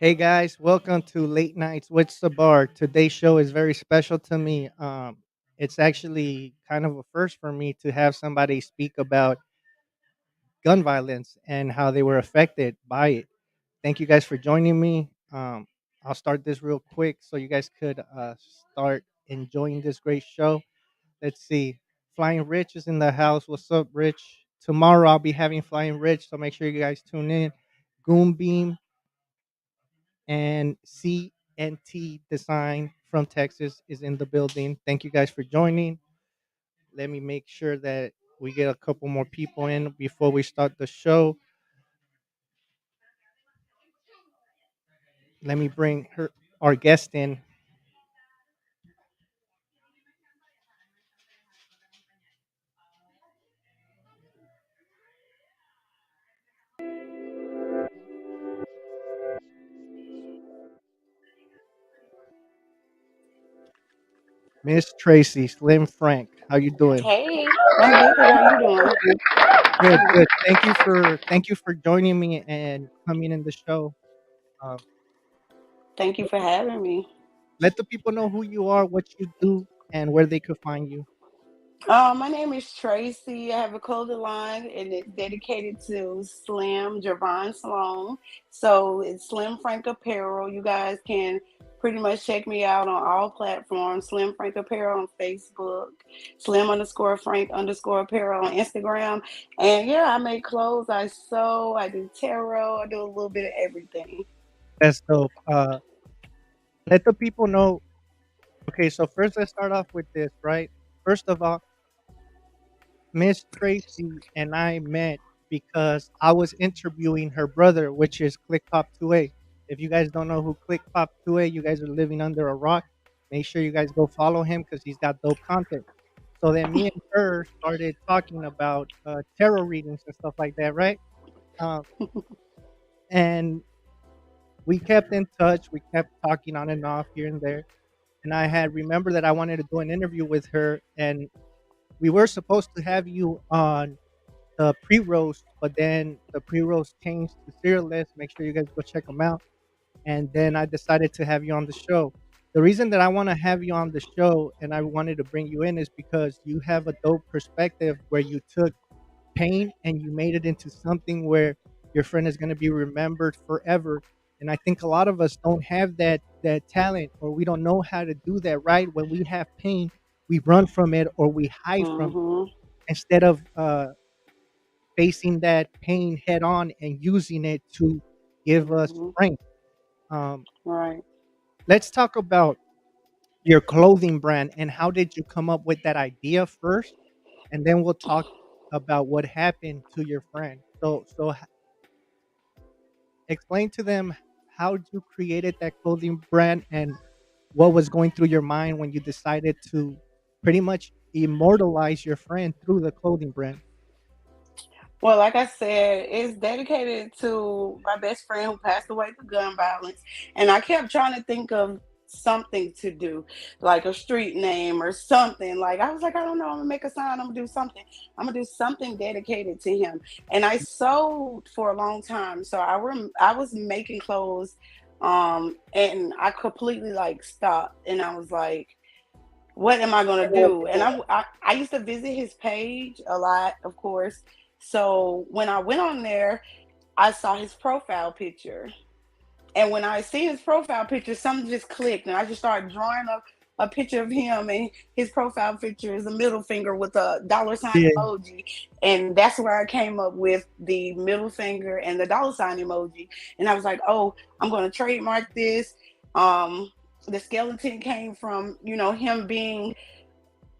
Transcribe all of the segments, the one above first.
Hey guys, welcome to Late Nights with Sabr. Today's show is very special to me. It's actually kind of a first for me to have somebody speak about gun violence and how they were affected by it. Thank you guys for joining me. I'll start this real quick so you guys could start enjoying this great show. Let's see. Flying Rich is in the house. What's up, Rich? Tomorrow I'll be having Flying Rich, so make sure you guys tune in. Goonbeam and CNT Design from Texas is in the building. Thank you guys for joining. Let me make sure that we get a couple more people in before we start the show. Let me bring our guest in. Miss Tracy Slim Frank. How you doing? Hey, I'm good. How you doing? Good, good. Thank you for joining me and coming in the show. Uh, Thank you for having me. Let the people know who you are, what you do, and where they could find you. My name is Tracy. I have a clothing line and it's dedicated to Slim Javon Sloan. So it's Slim Frank Apparel. You guys can pretty much check me out on all platforms. Slim Frank Apparel on Facebook, Slim underscore Frank underscore Apparel on Instagram. And yeah, I make clothes. I sew. I do tarot. I do a little bit of everything. That's dope. Let the people know. Okay, so first let's start off with this, right? First of all, Miss Tracy and I met because I was interviewing her brother, which is Click Pop 2A. If you guys don't know who Click Pop 2A, you guys are living under a rock. Make sure you guys go follow him because he's got dope content. So then me and her started talking about tarot readings and stuff like that, right? Um, and we kept in touch. We kept talking on and off here and there. And I had remembered that I wanted to do an interview with her, and we were supposed to have you on the pre-roast, but then the pre-roast changed to serialist. Make sure you guys go check them out. And then I decided to have you on the show. The reason that I want to have you on the show and I wanted to bring you in is because you have a dope perspective where you took pain and you made it into something where your friend is going to be remembered forever. And I think a lot of us don't have that talent, or we don't know how to do that. Right, when we have pain, we run from it or we hide from it Mm-hmm. instead of facing that pain head on and using it to give us Mm-hmm. strength. Um, Right. let's talk about your clothing brand and how did you come up with that idea first, and then we'll talk about what happened to your friend. Explain to them how you created that clothing brand and what was going through your mind when you decided to pretty much immortalize your friend through the clothing brand. Well, like I said, it's dedicated to my best friend who passed away to gun violence. And I kept trying to think of something to do, like a street name or something. Like I was like, I don't know, I'm gonna make a sign, I'm gonna do something. I'm gonna do something dedicated to him. And I sewed for a long time. So I was making clothes and I completely like stopped and I was like, what am I gonna do? And I used to visit his page a lot, of course. So when I went on there, I saw his profile picture, and when I see his profile picture, something just clicked, and I just started drawing up a picture of him, and his profile picture is a middle finger with a dollar sign Yeah, emoji, and that's where I came up with the middle finger and the dollar sign emoji, and I was like, oh, I'm going to trademark this. The skeleton came from him being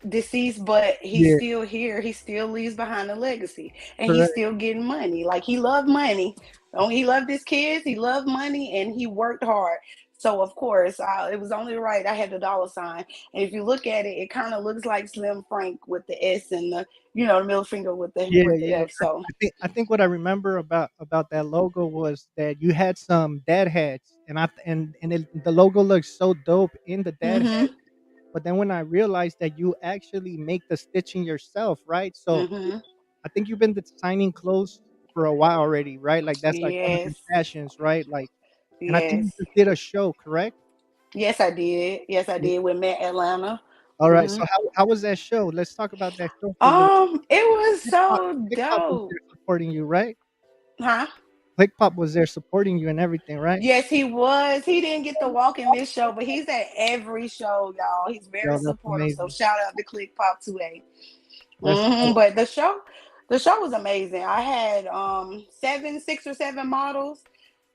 deceased, but he's yeah, still here. He still leaves behind a legacy, and he's correct. still getting money. Like he loved money. Oh, he loved his kids. He loved money, and he worked hard. So of course, it was only right. I had the dollar sign, and if you look at it, it kind of looks like Slim Frank with the S and the middle finger with the Yeah, with the yeah. F. So I think what I remember about that logo was that you had some dad hats, and the logo looks so dope in the dad hat. hmm But then when I realized that you actually make the stitching yourself, right? So hmm I think you've been designing clothes for a while already, right? Like that's like one of your yes. passions, right? Like And I think you Yes. just did a show, correct? Yes, I did. Yes, I Yeah. did with Met Atlanta. All right. hmm So how was that show? Let's talk about that show for a little. It was Click Pop, so Click Pop was dope. there supporting you, right? Huh? Click Pop was there supporting you and everything, right? Yes, he was. He didn't get to walk in this show, but he's at every show, y'all. He's very Yo, that's supportive. So amazing. shout out to Click Pop 2A. That's But the show was amazing. I had six or seven models.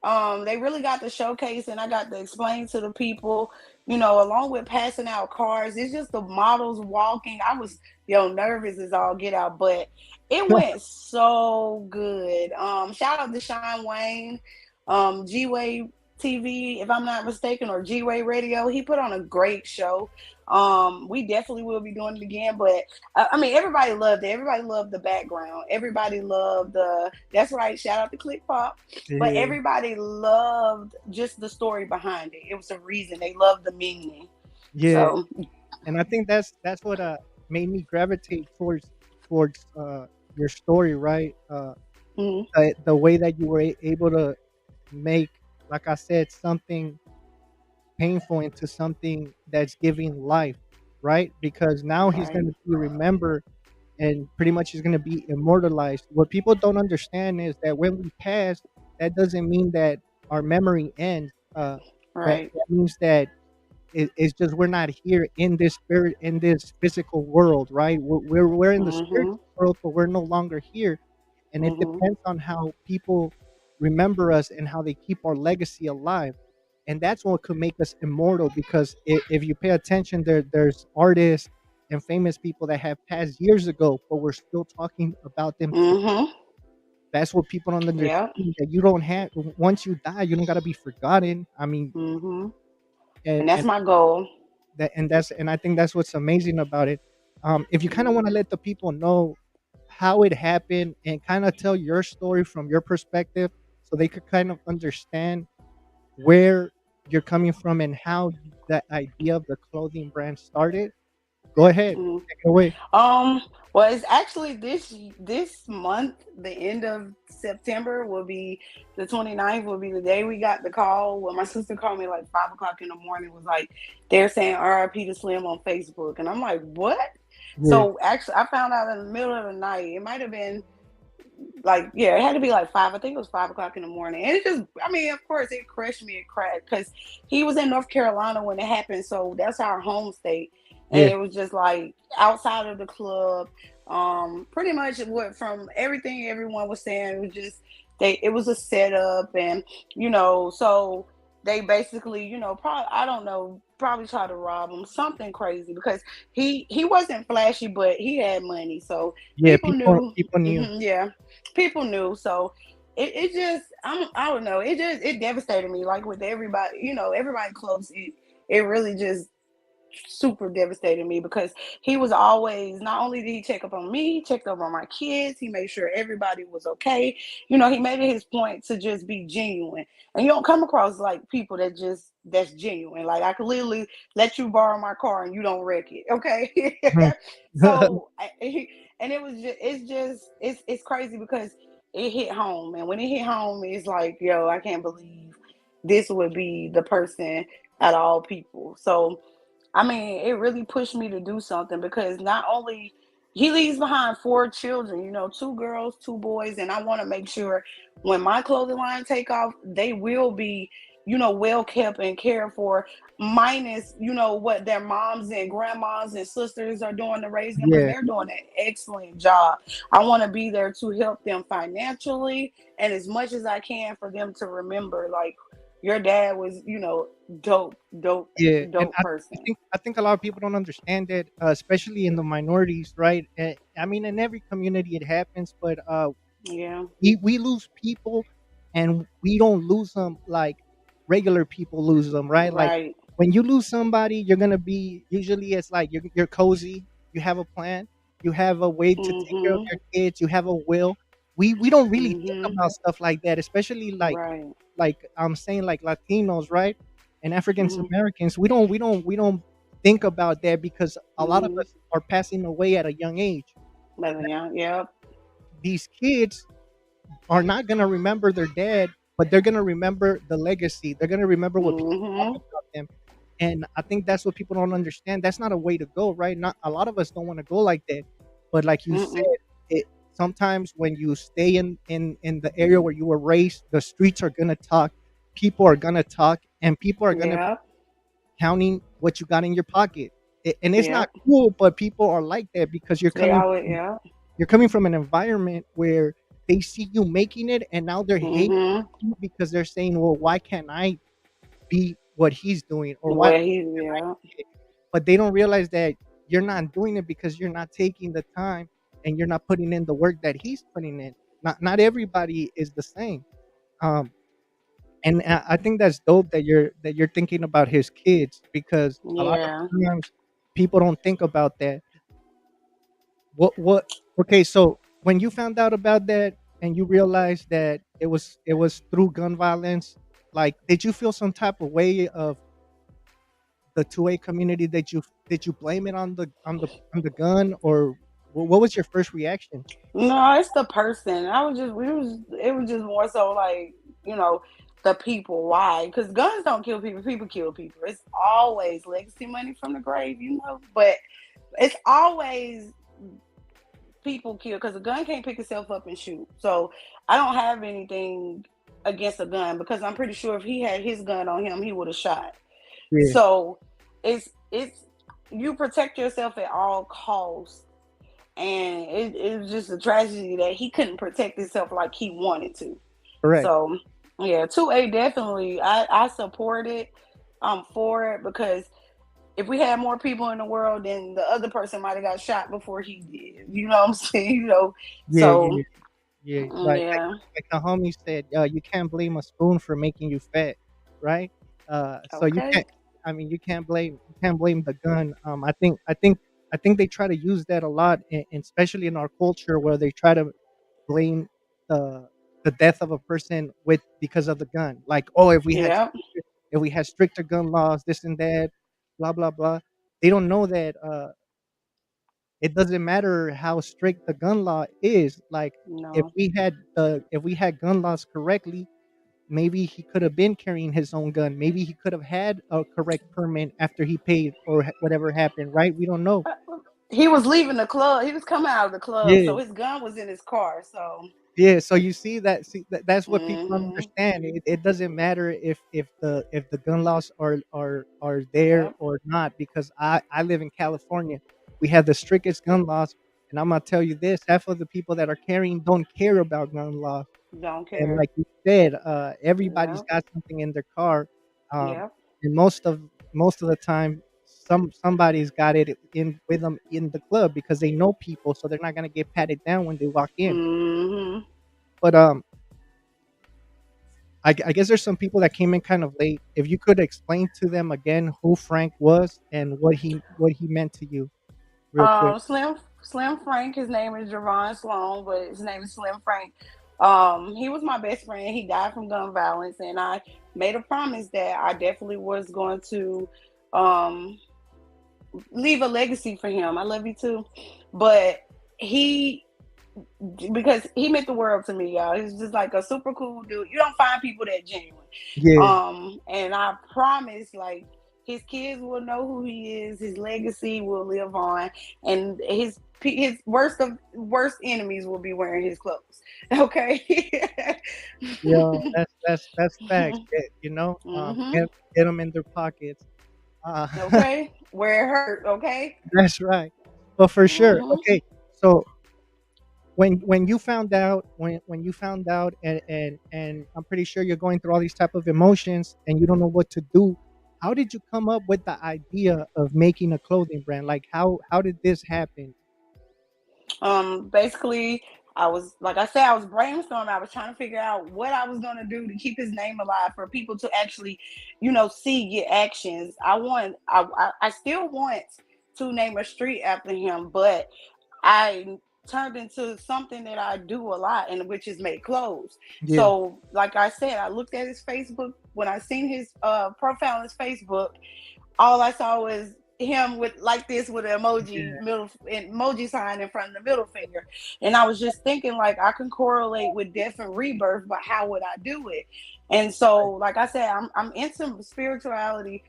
They really got to showcase, and I got to explain to the people, along with passing out cards. It's just the models walking. I was nervous as all get out, but it went so good. Shout out to Sean Wayne, G Way TV, if I'm not mistaken, or G Way Radio. He put on a great show. We definitely will be doing it again, but I mean, everybody loved it. Everybody loved the background. Everybody loved the. That's right. Shout out to Click Pop. But yeah, everybody loved just the story behind it. It was a reason. They loved the meaning. yeah. So, And I think that's what made me gravitate towards your story, right? mm, The way that you were able to make, like I said, something painful into something that's giving life, right? Because now he's right, going to be remembered and pretty much he's going to be immortalized. What people don't understand is that when we pass, that doesn't mean that our memory ends. That, right. that means that it's just we're not here in this spirit, in this physical world, right? We're in the Mhm, spiritual world, but we're no longer here, and it mhm, depends on how people remember us and how they keep our legacy alive, and that's what could make us immortal. Because if you pay attention, there's artists and famous people that have passed years ago, but we're still talking about them today. mhm. That's what people don't understand. Yep. That you don't have once you die, you don't got to be forgotten. I mean, Mhm. and And that's my goal. and I think that's what's amazing about it. If you kind of want to let the people know how it happened and kind of tell your story from your perspective, so they could kind of understand where you're coming from and how that idea of the clothing brand started. Go ahead, Mhm. take it away. Um, well, it's actually this month, the end of September will be the 29th will be the day we got the call. Well, my sister called me like 5 o'clock in the morning, was like, they're saying RIP to Slim on Facebook. And I'm like, what? Yeah, So actually I found out in the middle of the night. It might have been like, yeah, it had to be like five. I think it was 5 o'clock in the morning. And it just, I mean, of course it crushed me, it cracked, because he was in North Carolina when it happened. So that's our home state. And yeah, it was just like outside of the club. Pretty much what from everything everyone was saying, it was just it was a setup. And so they basically, probably, I don't know, probably tried to rob him, something crazy, because he wasn't flashy, but he had money. So yeah. people People knew. people knew. Yeah, people knew. So it just, I don't know, it devastated me, like with everybody, everybody close. It really just super devastated me, because he was always, not only did he check up on me, he checked up on my kids, he made sure everybody was okay. He made it his point to just be genuine. And you don't come across like people that's genuine. Like, I could literally let you borrow my car and you don't wreck it, okay? So and it was just, it's crazy, because it hit home. And when it hit home, it's like, yo, I can't believe this would be the person at all people. So I mean, it really pushed me to do something, because not only he leaves behind four children, two girls, two boys, and I want to make sure when my clothing line take off, they will be, well kept and cared for, minus, what their moms and grandmas and sisters are doing to raise them, because Yeah, they're doing an excellent job. I want to be there to help them financially and as much as I can for them to remember, like, your dad was, dope, dope, yeah. And dope person. I think a lot of people don't understand that, especially in the minorities, right? I mean, in every community it happens, but Yeah. we lose people, and we don't lose them like regular people lose them, right? Like Right. when you lose somebody, you're gonna be usually it's like you're cozy, you have a plan, you have a way to take care of Mhm. your kids, you have a will. We don't really think Mhm. about stuff like that, especially Right. like I'm saying, like Latinos, right? And African Mhm. Americans, we don't think about that because a lot of Mhm. us are passing away at a young age. But yeah. Yep. These kids are not gonna remember their dad. but they're gonna remember the legacy. They're gonna remember what people talk Mhm. about them, and I think that's what people don't understand. That's not a way to go, right? Not a lot of us don't want to go like that, but like you said, Mm-mm. it sometimes when you stay in the area where you were raised, the streets are gonna talk, people are gonna talk, and people are gonna be Yep. counting what you got in your pocket. And it's not Yep. cool, but people are like that because They always. Yep. you're coming from an environment where they see you making it, and now they're hating Mhm. you because they're saying, "Well, why can't I be what he's doing, or why Where he. can't I Yeah. do it?" But they don't realize that you're not doing it because you're not taking the time and you're not putting in the work that he's putting in. Not everybody is the same. Um, and I think that's dope that you're thinking about his kids because a lot of Yeah. times people don't think about that. What okay, so when you found out about that and you realized that it was through gun violence, like did you feel some type of way of the 2A community? Did you blame it on the gun, or what was your first reaction? No, it's the person. I was just. We was. It was just more so like you know the people. Why? Because guns don't kill people. People kill people. It's always legacy money from the grave. But it's always people kill because a gun can't pick itself up and shoot. So I don't have anything against a gun because I'm pretty sure if he had his gun on him, he would have shot. Yeah, So it's you protect yourself at all costs, and it was just a tragedy that he couldn't protect himself like he wanted to. correct. So yeah, 2A definitely I support it. For it because if we had more people in the world, then the other person might have got shot before he did. You know what I'm saying? Yeah, So yeah, yeah. Like yeah. like the homie said, you can't blame a spoon for making you fat, right? So you Okay. can't. I mean, you can't blame the gun. I think they try to use that a lot, especially in our culture, where they try to blame the the death of a person with because of the gun. Like, oh, Yeah. if we had stricter gun laws, this and that, blah blah blah. They don't know that it doesn't matter how strict the gun law is. Like, No. if we had gun laws correctly, maybe he could have been carrying his own gun. Maybe he could have had a correct permit after he paid or whatever happened. Right? We don't know. He was leaving the club. He was coming out of the club, Yeah. so his gun was in his car. So. Yeah, so you see that's what people don't Hmm. understand. It doesn't matter if the gun laws are there Yep. or not because I live in California. We have the strictest gun laws, and I'm gonna tell you this: half of the people that are carrying don't care about gun laws. Don't And care. like you said, everybody's Yep. got something in their car, um, Yep. and most of the time, somebody's got it in with them in the club because they know people, so they're not gonna get patted down when they walk in. Hmm. But I guess there's some people that came in kind of late. If you could explain to them again who Frank was and what he meant to you, real quick. Slim Frank. His name is Javon Sloan, but his name is Slim Frank. He was my best friend. He died from gun violence, and I made a promise that I definitely was going to um leave a legacy for him. I love you too, but he because he meant the world to me, y'all. He's just like a super cool dude. You don't find people that genuine. Yeah, And I promise, like his kids will know who he is. His legacy will live on, and his worst enemies will be wearing his clothes. Okay. yeah, that's facts. Hmm. Get them in their pockets. Uh, Okay. Where it hurt. Okay. that's right. But for sure, Hmm. okay. So when you found out when you found out and I'm pretty sure you're going through all these type of emotions and you don't know what to do. How did you come up with the idea of making a clothing brand? Like how did this happen? Basically, I was like I said, I was brainstorming. I was trying to figure out what I was gonna do to keep his name alive for people to actually, see get actions. I still want to name a street after him, but I turned into something that I do a lot, and which is make clothes. Yeah. So, like I said, I looked at his Facebook when I seen his profile on his Facebook. All I saw was him with like this with an Yeah. emoji sign in front of the middle finger. And I was just thinking like I can correlate with death and rebirth, but how would I do it? And so, like I said, I'm into spirituality.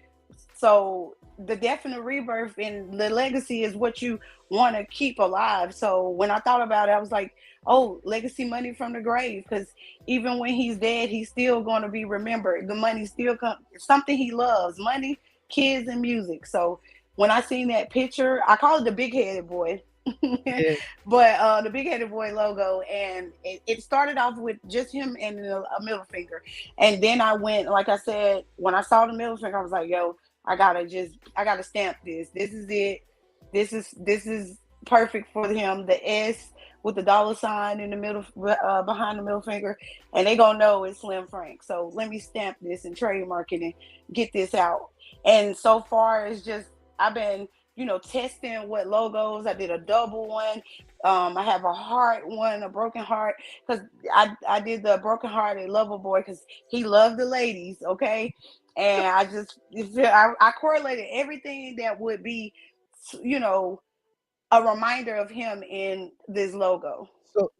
So the death and the rebirth and the legacy is what you want to keep alive. So when I thought about it, I was like, oh, legacy money from the grave, because even when he's dead, he's still going to be remembered. The money still comes, something he loves, money, kids, and music. So when I seen that picture, I call it the big headed boy. Yeah. But the big headed boy logo, and it started off with just him and a middle finger. And then I went, like I said, when I saw the middle finger, I was like, yo, I gotta stamp this. This is it. This is perfect for him. The S with the dollar sign in the middle, behind the middle finger, and they gonna know it's Slim Frank. So let me stamp this and trademark it and get this out. And so far, it's just I've been, testing what logos. I did a double one. I have a heart one, a broken heart, because I did the broken hearted lover boy because he loved the ladies. Okay, and I correlated everything that would be, you know, a reminder of him in this logo.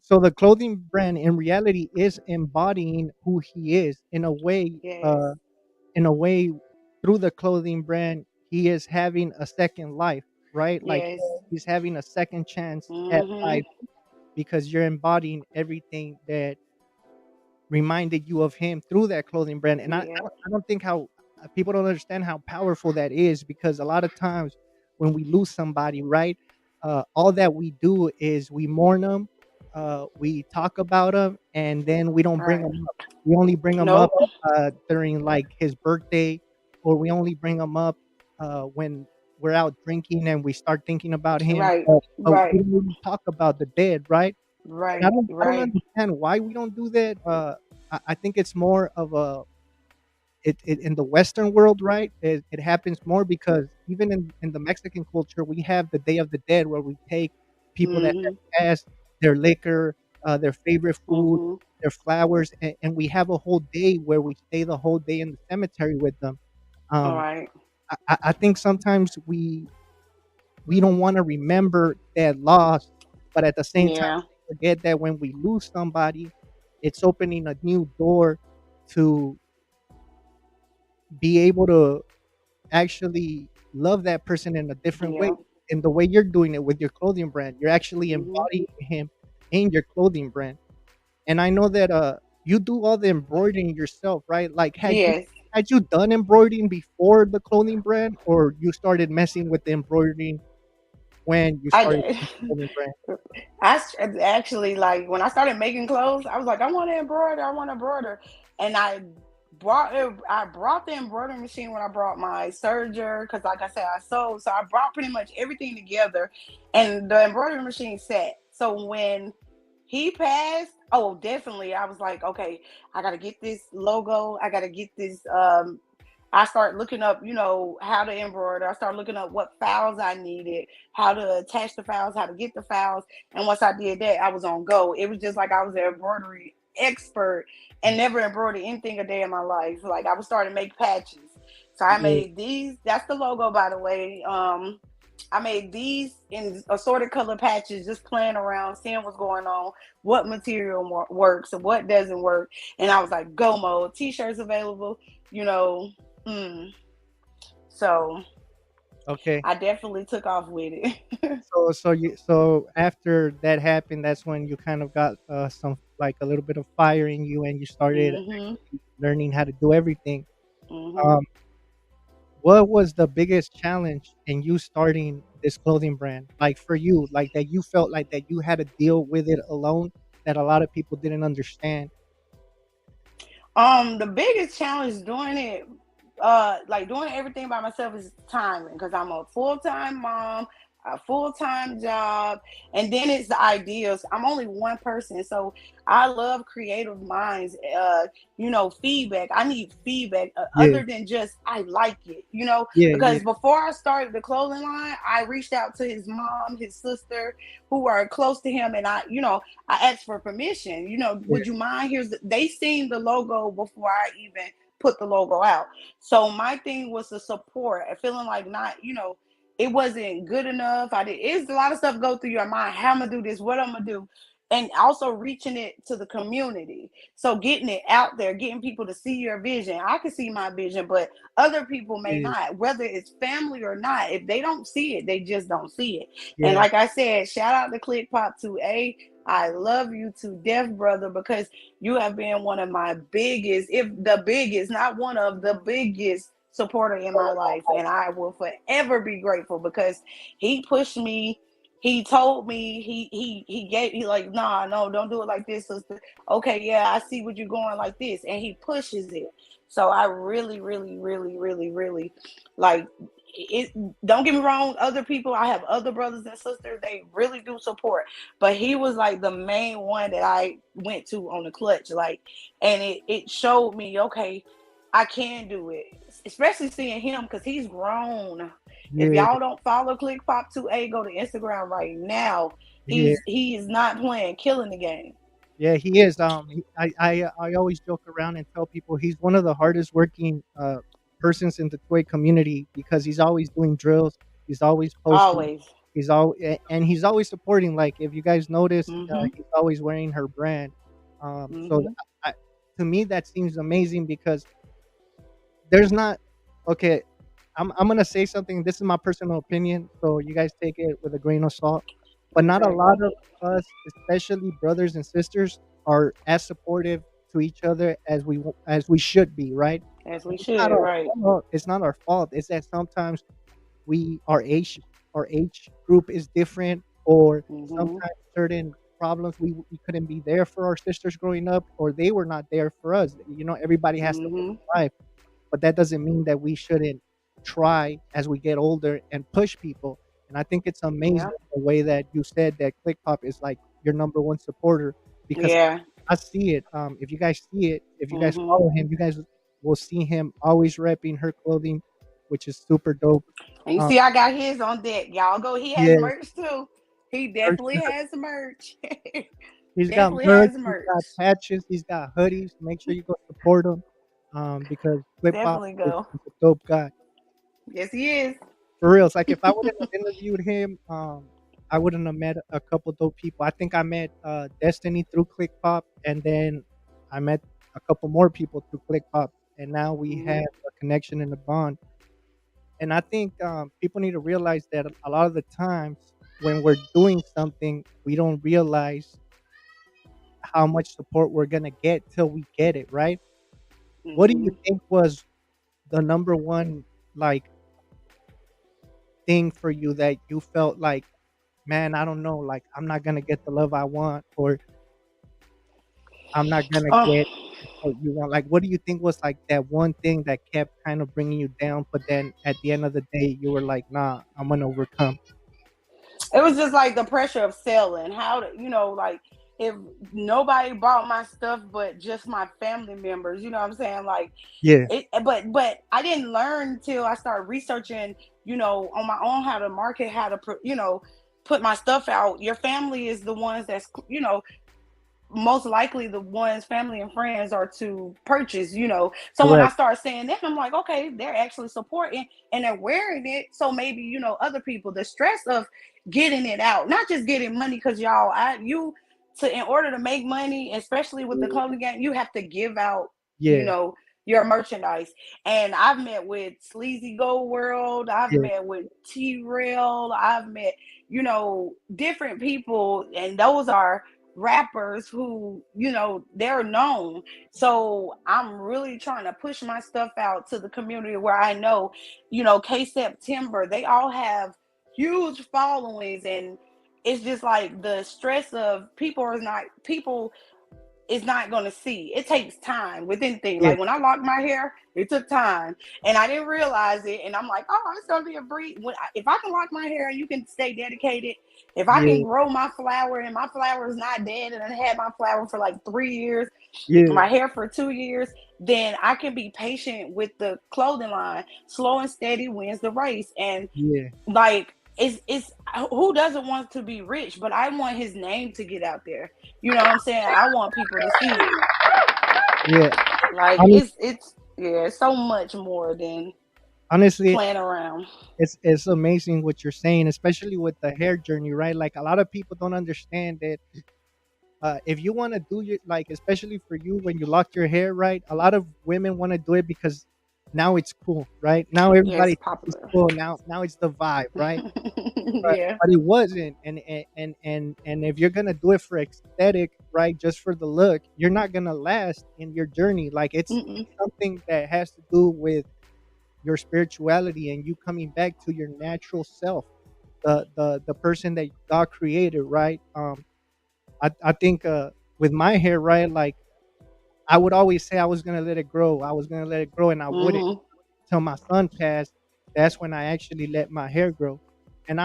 So the clothing brand in reality is embodying who he is in a way. Yes, In a way, through the clothing brand, he is having a second life, right? Like yes, he's having a second chance at mm-hmm, life because you're embodying everything that reminded you of him through that clothing brand. And yeah, I don't think how people don't understand how powerful that is because a lot of times when we lose somebody, right? All that we do is we mourn them, we talk about them, and then we don't bring right. them up. We only bring them up Nope, during like his birthday, or we only bring them up when we're out drinking and we start thinking about him. right, But right, we don't really talk about the dead, right? And right, I don't right. understand why we don't do that. I think it's more of a it in the Western world, right? It happens more because even in the Mexican culture, we have the Day of the Dead where we take people that Mm-hmm, have passed, their liquor, their favorite food, mm-hmm. their flowers, and we have a whole day where we stay the whole day in the cemetery with them. All Um, right. I think sometimes we don't want to remember that loss, but at the same time, Yeah, we forget that when we lose somebody, it's opening a new door to be able to actually love that person in a different way. yeah. In the way you're doing it with your clothing brand, you're actually Mm-hmm. embodying him in your clothing brand. And I know that you do all the embroidering yourself, right? Like Yes, had you done embroidering before the clothing brand, or you started messing with the embroidering when you I started did. the clothing brand? Actually, like when I started making clothes, I was like, I want to embroider, I want to embroider, and I brought the embroidery machine when I brought my serger because, like I said, I sewed, so I brought pretty much everything together, and the embroidery machine set. So when he passed, oh, definitely, I was like, okay, I got to get this logo, I got to get this. I started looking up, how to embroider. I started looking up what files I needed, how to attach the files, how to get the files. And once I did that, I was on go. It was just like I was an embroidery expert and never embroidered anything a day in my life. Like I was starting to make patches. So I Yeah. made these. That's the logo, by the way. I made these in assorted color patches, just playing around, seeing what's going on, what material works and what doesn't work. And I was like, go mode. T-shirts available, you know. Mm. So Okay. I definitely took off with it. So after that happened, that's when you kind of got some like a little bit of fire in you, and you started Mhm. learning how to do everything. Mhm. Um, what was the biggest challenge in you starting this clothing brand? Like for you, like that you felt like that you had to deal with it alone, that a lot of people didn't understand. The biggest challenge doing it, like doing everything by myself is timing because I'm a full time mom, a full time job, and then it's the ideas. I'm only one person, so I love creative minds. Feedback. I need feedback Yeah, other than just I like it. yeah, yeah, Because before I started the clothing line, I reached out to his mom, his sister, who are close to him, and I asked for permission. yeah, Would you mind? They seen the logo before I even put the logo out. So my thing was the support, feeling like not. it wasn't good enough. I did. It's a lot of stuff go through your mind. How I'm gonna do this? What I'm gonna do? And also reaching it to the community. So getting it out there, getting people to see your vision. I can see my vision, but other people may Yeah, not. Whether it's family or not, if they don't see it, they just don't see it. And yeah, like I said, shout out to Click Pop 2A. I love you to death, brother, because you have been one of my biggest, if the biggest, not one of the biggest supporter in my life. And I will forever be grateful because he pushed me. He told me he gave he like, nah, no, don't do it like this, sister. Okay, yeah, I see what you're going like this. And he pushes it. So I really, really, really, really, really like it. Don't get me wrong, other people, I have other brothers and sisters, they really do support, but he was like the main one that I went to on the clutch, like, and it showed me, okay, I can do it, especially seeing him because he's grown. If yeah, y'all don't follow Click Pop 2A, go to Instagram right now. yeah. He is not playing, killing the game. Yeah, he is. I always joke around and tell people he's one of the hardest working persons in the toy community because he's always doing drills. He's always posting. Always. And he's always supporting. Like if you guys notice, Mm-hmm. he's always wearing her brand. So Mm-hmm. I, to me that seems amazing because there's not okay. I'm gonna say something. This is my personal opinion, so you guys take it with a grain of salt. But not a lot Exactly. of us, especially brothers and sisters, are as supportive to each other as as we should be, right? As And we it's not should, our right. fault. It's not our fault. It's that sometimes we our age group is different, or Mm-hmm. sometimes certain problems we couldn't be there for our sisters growing up, or they were not there for us. Everybody has to live Mm-hmm. life, but that doesn't mean that we shouldn't try as we get older and push people. And I think it's amazing Yeah. the way that you said that ClickPop is like your number one supporter because Yeah. I see it. If you guys see it, if you guys Mm-hmm. follow him, you guys will see him always repping her clothing, which is super dope. And you Um, see, I got his on deck. Y'all go. He has yeah, merch too. He merch definitely has merch. he's got Definitely merch, has he's merch. got patches, he's got hoodies. Make sure you go support him because ClickPop Definitely go. is a dope guy. Yes, he is. For real, it's like if I wouldn't have interviewed him, I wouldn't have met a couple dope people. I think I met Destiny through ClickPop, and then I met a couple more people through ClickPop, and now we have Mm-hmm. a connection and a bond. And I think people need to realize that a lot of the times when we're doing something, we don't realize how much support we're gonna get till we get it, right? What do you Mm-hmm. think was the number one like thing for you that you felt like, man, I don't know, like I'm not gonna get the love I want, or I'm not gonna Oh, get what you want. Like, what do you think was like that one thing that kept kind of bringing you down, but then at the end of the day, you were like, nah, I'm gonna overcome. it was just like the pressure of selling. How to, like if nobody bought my stuff but just my family members, you know what I'm saying? Like Yeah, it, but I didn't learn until I started researching, on my own how to market, how to, put my stuff out. Your family is the ones that's, most likely the ones, family and friends, are to purchase, so when I correct. start saying that, I'm like, okay, they're actually supporting and they're wearing it, so maybe, other people, the stress of getting it out, not just getting money, because y'all, in order to make money, especially with the clothing game, you have to give out, you Yeah, know your merchandise. And I've met with Sleazy Gold World, I've yeah, met with T-Rail, I've met, different people, and those are rappers who, they're known. So I'm really trying to push my stuff out to the community where I know, K September, they all have huge followings. And it's just like the stress of people is not going to see. It takes time with anything. yeah, Like when I locked my hair, it took time, and I didn't realize it. And I'm like, oh, it's going to be a breeze. If I can lock my hair and you can stay dedicated, if I can yeah, grow my flower and my flower is not dead, and I had my flower for like 3 years, yeah, my hair for 2 years, then I can be patient with the clothing line. Slow and steady wins the race. And yeah, like it's who doesn't want to be rich, but I want his name to get out there. You know what I'm saying? I want people to see it. yeah. Like I mean, it's yeah, it's so much more than. honestly, playing around. it's amazing what you're saying, especially with the hair journey, right? Like a lot of people don't understand that if you want to do your like, especially for you when you lock your hair right, a lot of women want to do it because now it's cool, right? Now Yes, everybody thinks it's popular. cool. Now it's the vibe, right? But Yeah. but it wasn't, and if you're gonna do it for aesthetic, right, just for the look, you're not gonna last in your journey. Like Mm-mm. it's something that has to do with your spirituality and you coming back to your natural self, the person that God created, right? I think with my hair, right, like I would always say I was gonna let it grow. I was gonna let it grow, and I wouldn't Mhm. till my son passed. That's when I actually let my hair grow, and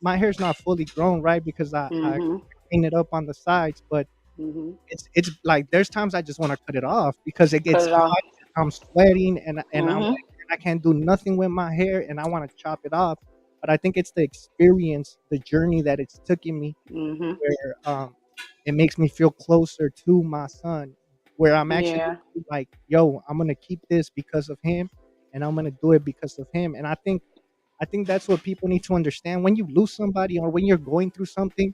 my hair's not fully grown, right? Because I Mhm. clean it up on the sides, but Mhm. it's like there's times I just want to cut it off because it Cut gets it off. hot. I'm sweating, and I'm Mhm. like, "Man, I can't do nothing with my hair, and I want to chop it off. But I think it's the experience, the journey that it's taken me Mhm. where it makes me feel closer to my son, where I'm actually Yeah. like, yo, I'm gonna keep this because of him, and I'm gonna do it because of him. And I think that's what people need to understand. When you lose somebody or when you're going through something,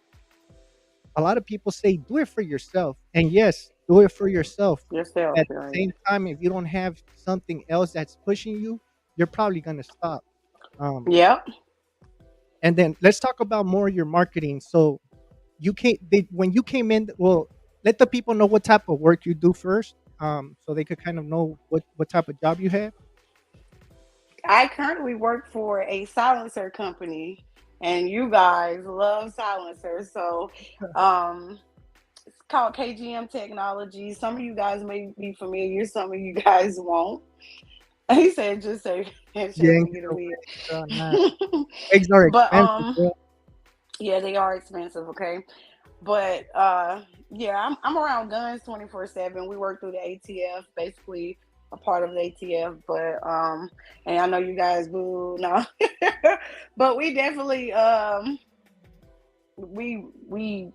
a lot of people say, do it for yourself. And yes, do it for yourself. Yourself, At the period. same time, if you don't have something else that's pushing you, you're probably gonna stop. Um, Yep. and then let's talk about more your marketing. So you came when you came in, well, let the people know what type of work you do first, so they could kind of know what type of job you have. I currently work for a silencer company, and you guys love silencers. So, um, it's called KGM Technology. Some of you guys may be familiar, some of you guys won't. He said, just say Yeah, handshake ain't and get get a no wig. wigs, nah. Wigs are But expensive, bro. yeah, they are expensive, okay? But yeah, I'm around guns 24/7. We work through the ATF, basically a part of the ATF. But and I know you guys boo no, but we definitely we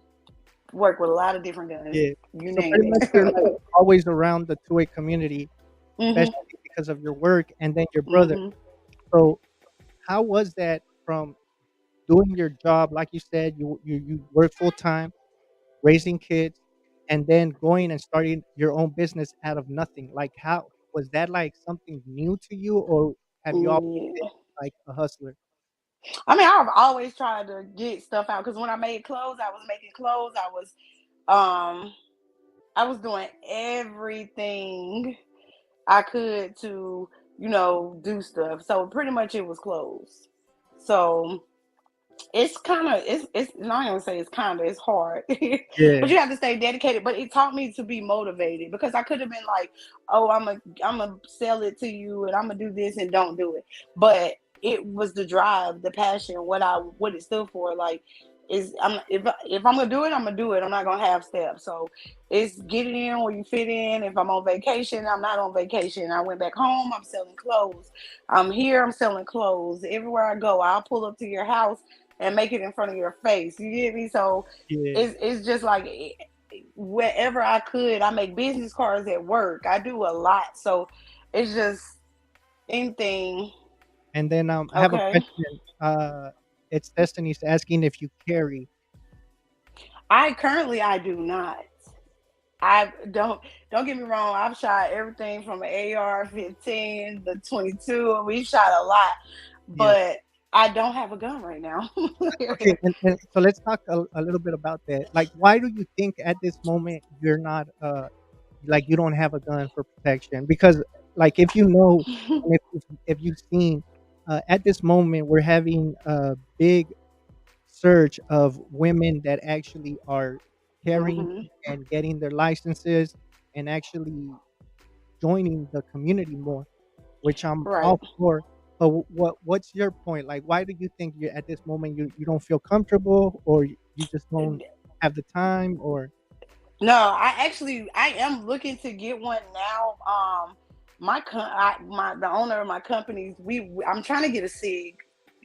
work with a lot of different guns. Yeah. You So name pretty much you're like it. always around the two-way community, Mhm. especially because of your work and then your brother. Mhm. So how was that from doing your job? Like you said, you work full time, raising kids, and then going and starting your own business out of nothing. Like how was that like something new to you, or have you always been Yeah. like a hustler? I mean, I've always tried to get stuff out because when I made clothes, I was making clothes. Um I was doing everything I could to, do stuff. So pretty much it was closed. So it's kind of it's not gonna say it's kind of it's hard, Yeah, but you have to stay dedicated. But it taught me to be motivated because I could have been like, oh, I'm gonna sell it to you and I'm gonna do this and don't do it. But it was the drive, the passion, what it stood for. Like is I'm if I'm gonna do it, I'm gonna do it. I'm not gonna have steps. So it's get it in where you fit in. If I'm on vacation, I'm not on vacation. I went back home, I'm selling clothes. I'm here, I'm selling clothes. Everywhere I go, I'll pull up to your house and make it in front of your face. You get me? So yeah. it's just like wherever I could, I make business cards at work. I do a lot. So it's just anything. And then I have a Okay. question. It's Destiny's asking if you carry. I do not. I don't get me wrong. I've shot everything from an AR-15, the 22. We shot a lot, Yeah. but I don't have a gun right now. Okay, and so let's talk a little bit about that. Like, why do you think at this moment you're not like you don't have a gun for protection? Because like if you know, and if you've seen, at this moment we're having a big surge of women that actually are carrying Hmm. and getting their licenses and actually joining the community more, which I'm Right. all for. But what's your point? Like, why do you think you at this moment you don't feel comfortable, or you just don't have the time, or No, I am looking to get one now. My the owner of my companies, I'm trying to get a SIG.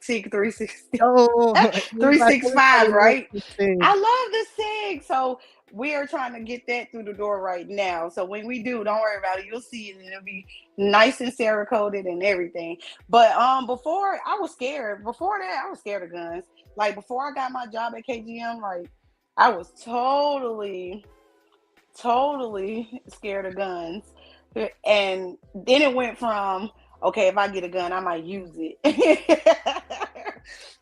SIG 360. Oh, everybody 365, loves right? this thing. I love the SIG. So we are trying to get that through the door right now. So when we do, don't worry about it. You'll see it and it'll be nice and Cerakoted and everything. But before I was scared. Before that, I was scared of guns. Like before I got my job at KGM, like I was totally scared of guns. And then it went from okay, if I get a gun, I might use it.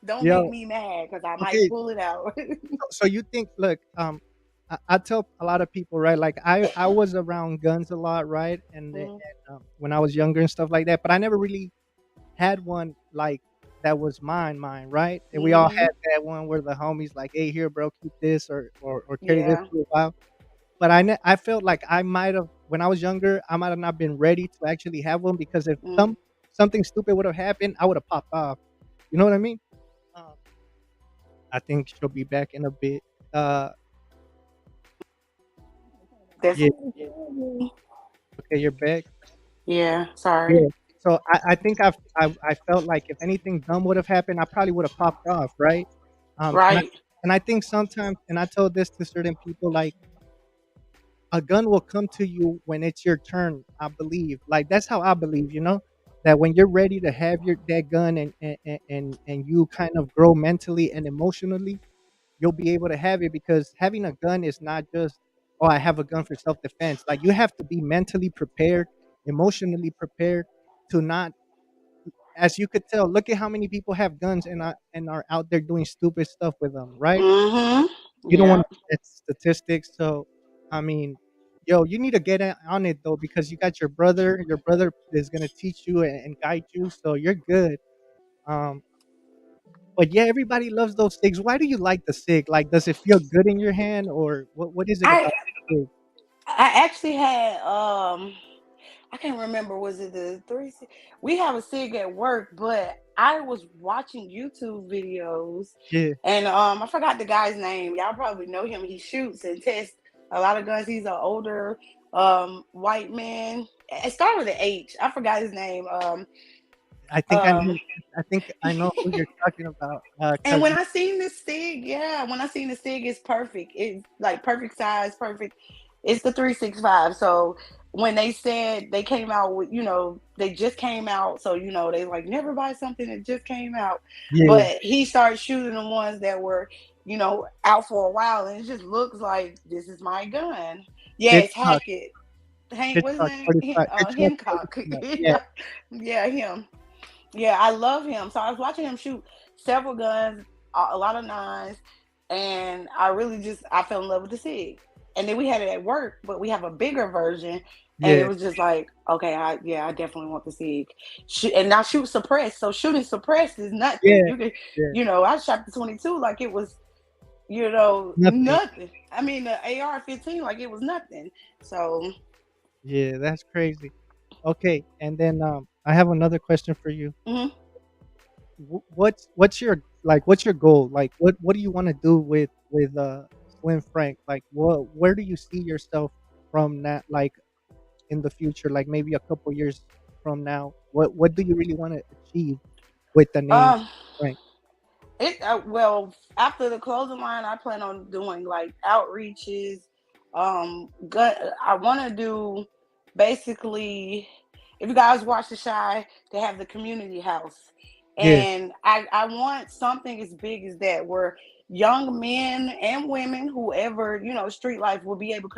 Don't make Yo, me mad because I might okay, pull it out. so you think, look, I tell a lot of people, right? Like I was around guns a lot, right? Mhm, When I was younger and stuff like that, but I never really had one like that was mine, right? And we all mhm. had that one where the homies like, "Hey, here, bro, keep this or carry this Yeah. for a while." But I felt like I might have when I was younger, I might have not been ready to actually have one because if Mm. something stupid would have happened, I would have popped off. You know what I mean? Um, I think she'll be back in a bit. Uh, That's yeah, okay, you're back. yeah. Sorry. Yeah. So I think I felt like if anything dumb would have happened, I probably would have popped off, right? Um, and I Right. and I think sometimes, and I told this to certain people, like a gun will come to you when it's your turn. I believe, like that's how I believe, that when you're ready to have your that gun and you kind of grow mentally and emotionally, you'll be able to have it because having a gun is not just, oh, I have a gun for self defense. Like you have to be mentally prepared, emotionally prepared to not, as you could tell, look at how many people have guns and are out there doing stupid stuff with them, right? Mhm. You don't want Yeah. to get statistics. So, I mean, yo, you need to get on it though because you got your brother. Your brother is gonna teach you and guide you, so you're good. Um, but yeah, everybody loves those SIGs. Why do you like the SIG? Like, does it feel good in your hand, or what is it I about the SIG? I actually had I can't remember was it the three we have a SIG at work, but I was watching YouTube videos Yeah, and I forgot the guy's name. Y'all probably know him. He shoots and tests a lot of guns. He's an older white man. It started with an H. I forgot his name. I think I Um know. I think I know who you're talking about. And Cause when I seen this SIG, yeah, when I seen the SIG, it's perfect. It's like perfect size, perfect. It's the 365. So when they said they came out with, they just came out. So, they like never buy something that just came out. yeah, But he started shooting the ones that were, out for a while. And it just looks like this is my gun. Yeah, it's Hitchcock, Hackett. Hank, what's his Hitchcock name? 45, Hitchcock Hancock. 45. Yeah, Yeah, yeah, him. Yeah, I love him. So I was watching him shoot several guns, a lot of nines, and I really just I fell in love with the SIG. And then we had it at work, but we have a bigger version, and it yeah, was just like, okay, I definitely want the SIG. And now shoot suppressed. So shooting suppressed is nothing. yeah, You can, yeah. I shot the 22 like it was, Nothing. nothing. I mean the AR-15 like it was nothing. So, Yeah, that's crazy. Okay, and then I have another question for you. mhm. What's your goal? Like, what do you want to do with Slim Frank? Like, where do you see yourself from that? Like in the future, like maybe a couple years from now. What do you really want to achieve with the name um Frank? well, after the clothing line, I plan on doing like outreaches. I want to do basically, if you guys watch the Shy, they have the community house, Yeah, and I want something as big as that where young men and women, whoever street life will be able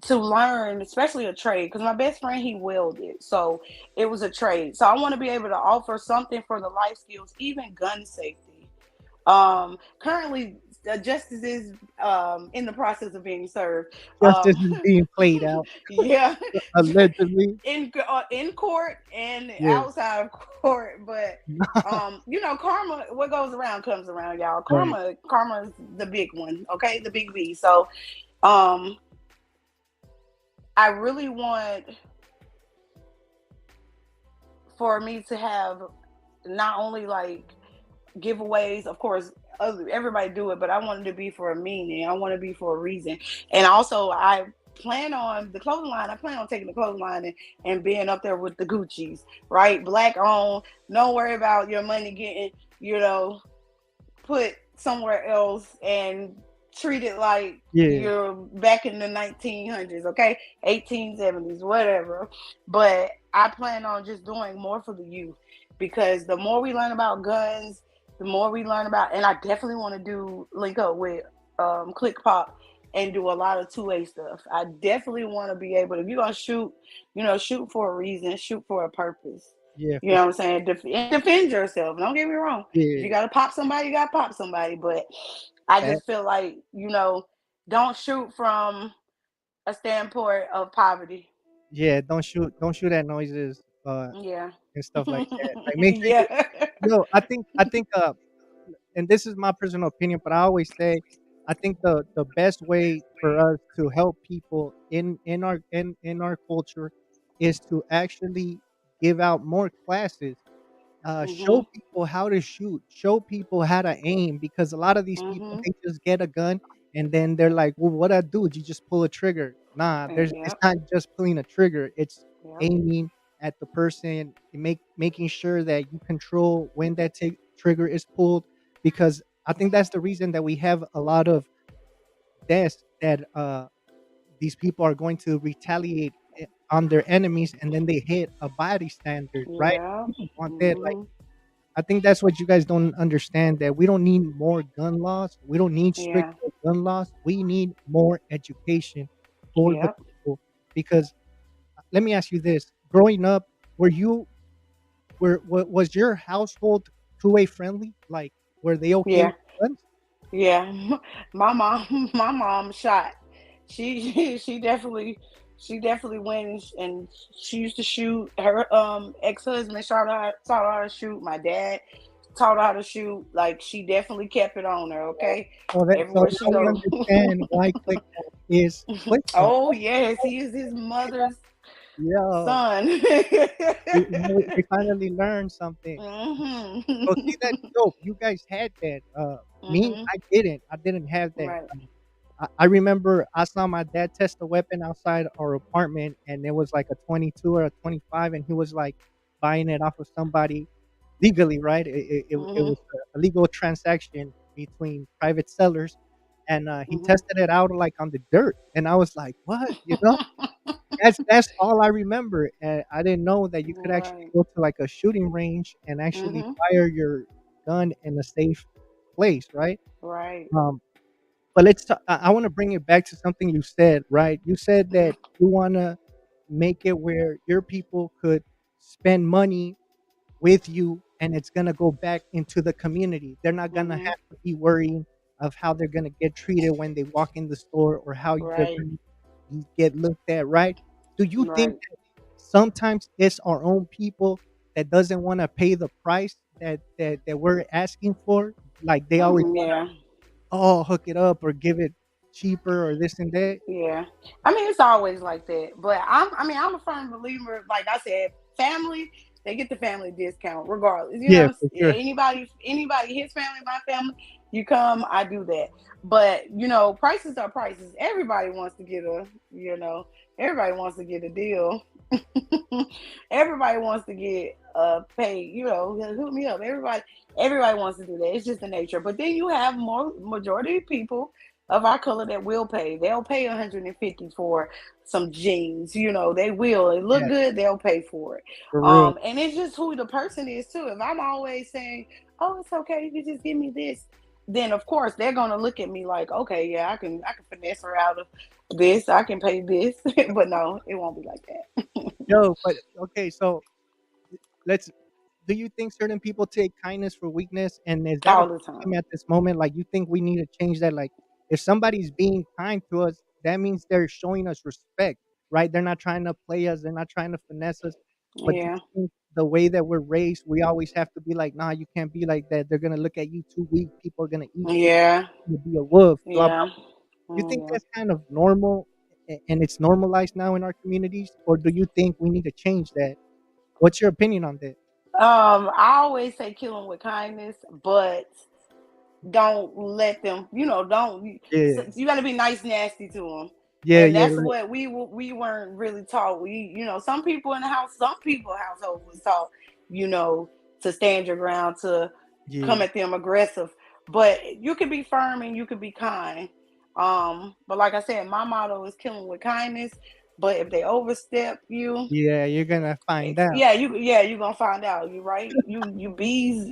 to learn, especially a trade. Because my best friend he welded, so it was a trade. So I want to be able to offer something for the life skills, even gun safety. Currently, justice is in the process of being served. justice is being played out Yeah, allegedly. in court and Yeah, outside of court. But karma. What goes around comes around, y'all. right. Karma is the big one. Okay, the big B. So, um, I really want for me to have not only like giveaways, of course, everybody do it, but I want it to be for a meaning. I want to be for a reason. And also, I plan on the clothing line. I plan on taking the clothing line and being up there with the Gucci's, right? Black owned. Don't worry about your money getting, you know, put somewhere else and treat it like Yeah, you're back in the 1900s, okay? 1870s, whatever. But I plan on just doing more for the youth because the more we learn about guns, the more we learn about, and I definitely want to do link up with Click Pop and do a lot of 2A stuff. I definitely want to be able to, if you're going to shoot, shoot for a reason, shoot for a purpose. yeah, You for know what sure. I'm saying? And defend yourself. Don't get me wrong. If you Yeah, got to pop somebody, you got to pop somebody. But I that, just feel like, don't shoot from a standpoint of poverty. yeah. Don't shoot at noises, Yeah. and stuff like that. Like, make sure you. Yeah. No, I think, and this is my personal opinion, but I always say, I think the best way for us to help people in our culture is to actually give out more classes, show Mhm. people how to shoot, show people how to aim, because a lot of these people, Mhm. they just get a gun and then they're like, "Well, what I do? You just pull a trigger." Nah, it's Yep. not just pulling a trigger. It's Yep. aiming at the person, making sure that you control when that trigger is pulled, because I think that's the reason that we have a lot of deaths, that these people are going to retaliate on their enemies, and then they hit a body standard, right? Yeah. We don't want that. Like, Mhm. I think that's what you guys don't understand, that we don't need more gun laws. We don't need Yeah. stricter gun laws. We need more education for the Yep. people. Because let me ask you this: growing up, were you was your household two-way friendly? Like, were they okay Yeah. with guns? Yeah, my mom, my mom shot. She definitely went and she used to shoot. Her ex husband taught her how to shoot. My dad taught her how to shoot. Like she definitely kept it on her. Okay, So everywhere she now we go. understand why Click is clicking. Oh yes, he is his mother's Yo, son. we finally learned something. So see that, Mhm. yo, you guys had that. Me, Mhm. I didn't. I didn't have that. Right. I remember I saw my dad test a weapon outside our apartment, and it was like a 22 or a 25, and he was like buying it off of somebody legally, right? It Mhm. was a legal transaction between private sellers, and he Mhm. tested it out like on the dirt, and I was like, "What?" You know? That's all I remember, and I didn't know that you could actually Right. go to like a shooting range and actually Mhm. fire your gun in a safe place, right? Right. Um, but let's. I want to bring it back to something you said, right? You said Mhm. that you want to make it where your people could spend money with you, and it's gonna go back into the community. They're not gonna Mhm. have to be worrying of how they're gonna get treated when they walk in the store, or how they're Right. gonna get looked at, right? Do you think Right. that sometimes it's our own people that doesn't want to pay the price that we're asking for? Like, they always want to, Yeah. oh, hook it up or give it cheaper or this and that. Yeah. I mean, it's always like that. But I'm a firm believer, like I said, family, they get the family discount regardless. Yeah, for sure. Anybody, his family, my family, you come, I do that. But prices are prices. Everybody wants to get a deal. Everybody wants to get paid, hook me up. Everybody wants to do that. It's just the nature. But then you have more majority of people of our color that will pay. They'll pay 150 for some jeans. They will. It look Yeah, good, they'll pay for it. for real. And it's just who the person is too. If I'm always saying, "Oh, it's okay, you can just give me this," then of course they're gonna look at me like, "Okay, yeah, I can finesse her out of this. I can pay this." But no, it won't be like that. Yo, but okay, so let's. Do you think certain people take kindness for weakness, and is that a All the time. problem at this moment? Like, you think we need to change that? Like, if somebody's being kind to us, that means they're showing us respect, right? They're not trying to play us. They're not trying to finesse us. But do Yeah. you think the way that we're raised, we always have to be like, nah, you can't be like that. They're gonna look at you too weak. People are gonna eat you. Yeah. You'll be a wolf. Blah blah. Yeah. You think Yeah. that's kind of normal, and it's normalized now in our communities, or do you think we need to change that? What's your opinion on that? I always say kill them with kindness, but don't let them. Don't. Yeah, So you got to be nice, nasty to them. Yeah, And yeah, that's like what we weren't really taught. Some people in the house, some people household was taught, you know, to stand your ground, to come yeah, at them aggressive. But you could be firm and you could be kind. But like I said, my motto is killing with kindness. But if they overstep you, yeah, you're gonna find out. yeah, you gonna find out. You right. You bees,